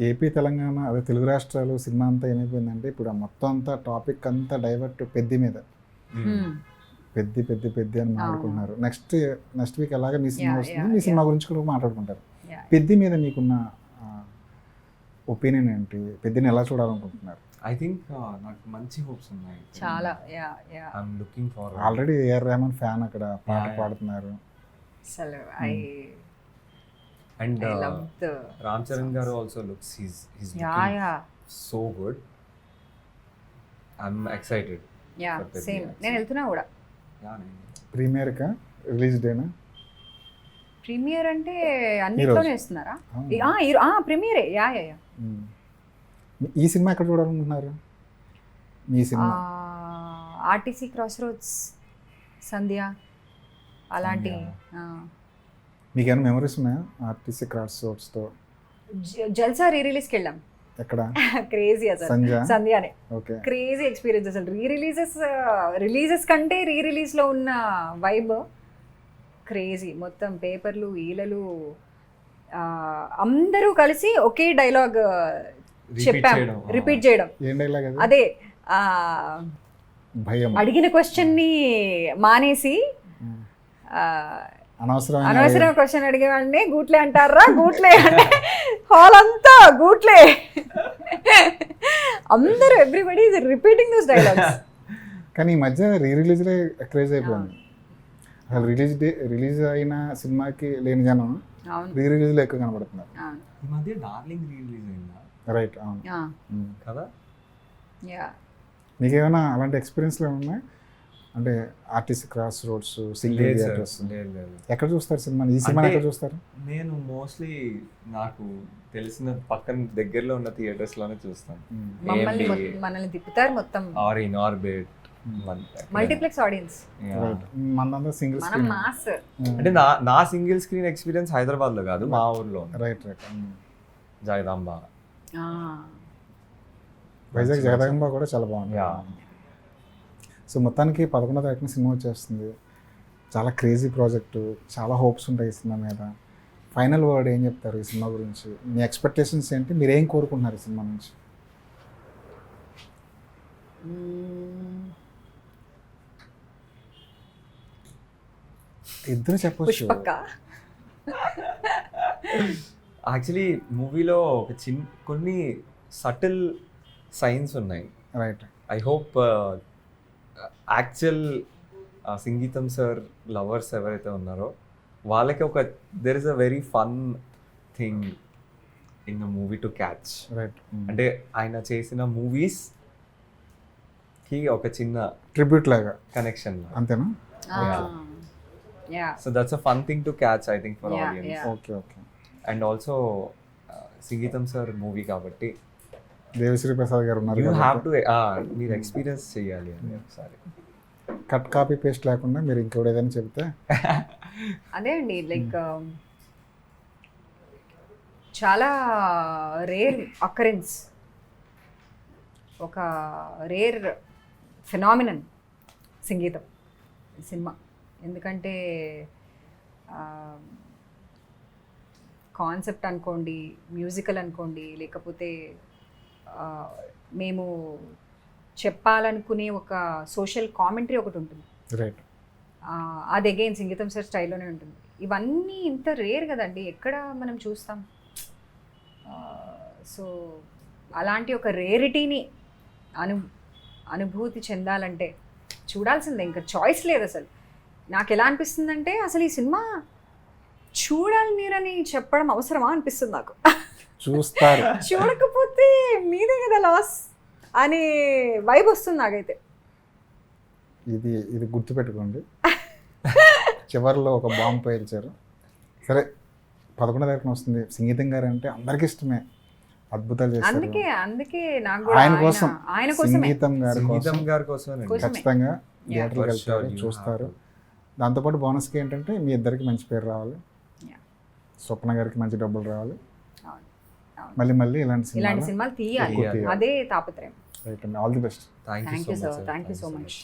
AP Telangana అదే తెలుగు రాష్ట్రాలు cinema అంతా ఏమైపోయిందంటే ఇప్పుడు ఆ మొత్తం అంతా టాపిక్ అంతా డైవర్ట్ పెద్ది మీద పెద్ది పెద్ది పెద్ది అని మాట్లాడుకుంటున్నారు. నెక్స్ట్ వీక్ అలాగే మీ సినిమా వస్తుంది, మీ సినిమా గురించి కూడా మాట్లాడుకుంటారు. పెద్ది మీద మీకున్న ఒపీనియన్ ఏంటి? పెద్దిని ఎలా చూడాలనుకుంటున్నారు? ఐ థింక్ నాకు మంచి హోప్స్ ఉన్నాయి. చాలా I'm looking for already A R Rahman fan అక్కడ పాట పాడుతున్నారు. అసలు and I love the Ram Charan garu also looks he's so good. I'm excited. Same నేను వెళ్తున్నా కూడా. ప్రీమియర్కా రిలీజ్ డేనా? ప్రీమియర్ అంటే అన్నిట్లోనే ఇస్తున్నారా? ప్రీమియరే. యా ఈ సినిమా ఎక్కడ చూడాలనుకుంటున్నారు? మీ సినిమా ఆర్టీసీ క్రాస్ రోడ్స్, సంధ్య అలాంటి. మీకేమైనా మెమరీస్ ఉన్నాయా ఆర్టీసీ క్రాస్ రోడ్స్తో? జల్సా రిలీజ్కి వెళ్ళాం. ఎక్కడ? క్రేజీ అసలు. సంధ్యానే. ఓకే. క్రేజీ ఎక్స్పీరియన్స్ అసలు. రిలీజెస్ కంటే రిలీజ్లో ఉన్న వైబ్ క్రేజీ. మొత్తం పేపర్లు ఈలలు అందరూ కలిసి ఒకే డైలాగ్ చెప్పాం, రిపీట్ చేయడం. ఏం డైలాగ్ అది? అదే భయం. అడిగిన క్వశ్చన్ ని మానేసి అనవసరం క్వశ్చన్ అడిగేవాడిని గూట్లే అంటారా, గూట్లే అంటే హాల్ అంతా గూట్లే. అందరూ everybody is repeating those dialogues. కానీ ఈ మధ్య రిలీజ్లే క్రేజ్ అయిపోయింది. అసలు రిలీజ్ అయిన సినిమాకి లేని జనం రిలీజ్లో ఎక్కువ కనబడుతున్నారు. ఈ మధ్య డార్లింగ్ రిలీజ్ అయిందా? రైట్, అవును కదా. మీకేమైనా అలాంటి ఎక్స్పీరియన్స్లు ఏమన్నా? అంటే RTC cross roads, single theatres ఎక్కడ చూస్తారు సినిమా? ఈ సినిమా ఎక్కడ చూస్తారు? నేను మోస్ట్లీ నాకు తెలిసిన పక్కన దగ్గరలో ఉన్న థియేటర్స్ లోనే చూస్తాను. మనల్ని తిప్పుతారు మొత్తం. Are in orbit, multiplex audience. మనంతా సింగిల్ స్క్రీన్. అంటే నా సింగిల్ స్క్రీన్ ఎక్స్పీరియన్స్ హైదరాబాద్ లో కాదు, మా ఊర్లో. రైట్. జగదాంబ. వైజాగ్ జగదాంబ కూడా చాలా బాగుంది. సో మొత్తానికి 11వ తారీఖున సినిమా వచ్చేస్తుంది. చాలా క్రేజీ ప్రాజెక్టు, చాలా హోప్స్ ఉంటాయి ఈ సినిమా మీద. ఫైనల్ వర్డ్ ఏం చెప్తారు ఈ సినిమా గురించి? మీ ఎక్స్పెక్టేషన్స్ ఏంటి? మీరు ఏం కోరుకుంటున్నారు ఈ సినిమా నుంచి? ఇద్దరు చెప్పచ్చు. యాక్చువల్లీ మూవీలో ఒక కొన్ని సటిల్ సైన్స్ ఉన్నాయి. రైట్. ఐ హోప్ యాక్చువల్ సంగీతం సార్ లవర్స్ ఎవరైతే ఉన్నారో వాళ్ళకి ఒక there is a very fun thing in the movie to catch. Right. అంటే ఆయన చేసిన మూవీస్కి ఒక చిన్న ట్రిబ్యూట్ లాగా కనెక్షన్. అంతేనా? So that's a fun thing to catch I think for audience. Okay. And also సంగీతం సార్ మూవీ కాబట్టి దేవిశ్రీ ప్రసాద్ గారు ఉన్నారు. యూ హ్యావ్ టు మీరు ఎక్స్పీరియన్స్ చేయాలి అని ఒకసారి. కట్ కాపీ పేస్ట్ లేకుండా మీరు ఇంకోటి ఏదైనా చెప్తే. అదే అండి, లైక్ చాలా రేర్ అకరెన్స్, ఒక రేర్ ఫినామినన్ సంగీతం సినిమా. ఎందుకంటే కాన్సెప్ట్ అనుకోండి, మ్యూజికల్ అనుకోండి, లేకపోతే మేము చెప్పాలనుకునే ఒక సోషల్ కామెంటరీ ఒకటి ఉంటుంది. రైట్. అది అగైన్ సంగీతం సార్ స్టైల్లోనే ఉంటుంది. ఇవన్నీ ఇంత రేర్ కదండి, ఎక్కడ మనం చూస్తాం. సో అలాంటి ఒక రేరిటీని అనుభూతి చెందాలంటే చూడాల్సిందే, ఇంకా చాయిస్ లేదు అసలు. నాకు ఎలా అనిపిస్తుందంటే అసలు ఈ సినిమా చూడాలి మీరని చెప్పడం అవసరమా అనిపిస్తుంది నాకు. చూస్తారు, చూడకపోతే మీదే కదా లాస్ అనే వైబ్ వస్తుంది నాకైతే. ఇది గుర్తుపెట్టుకోండి. చివరిలో ఒక బాంబు పేల్చారు. సరే, 11వ తారీఖున వస్తుంది. సంగీతం గారు అంటే అందరికి ఇష్టమే, అద్భుతాలు చేస్తారు. అందుకే నాకు ఆయన కోసం, సంగీతం గారి కోసం ఖచ్చితంగా థియేటర్కి వెళ్తారు, చూస్తారు. దాంతోపాటు బోనస్కి ఏంటంటే మీ ఇద్దరికి మంచి పేరు రావాలి, స్వప్న గారికి మంచి డబ్బులు రావాలి, మళ్ళీ ఇలాంటి సినిమాలు తీయాలి, అదే తాపత్రయం. రైట్ అండి, all the best. Thank you so much.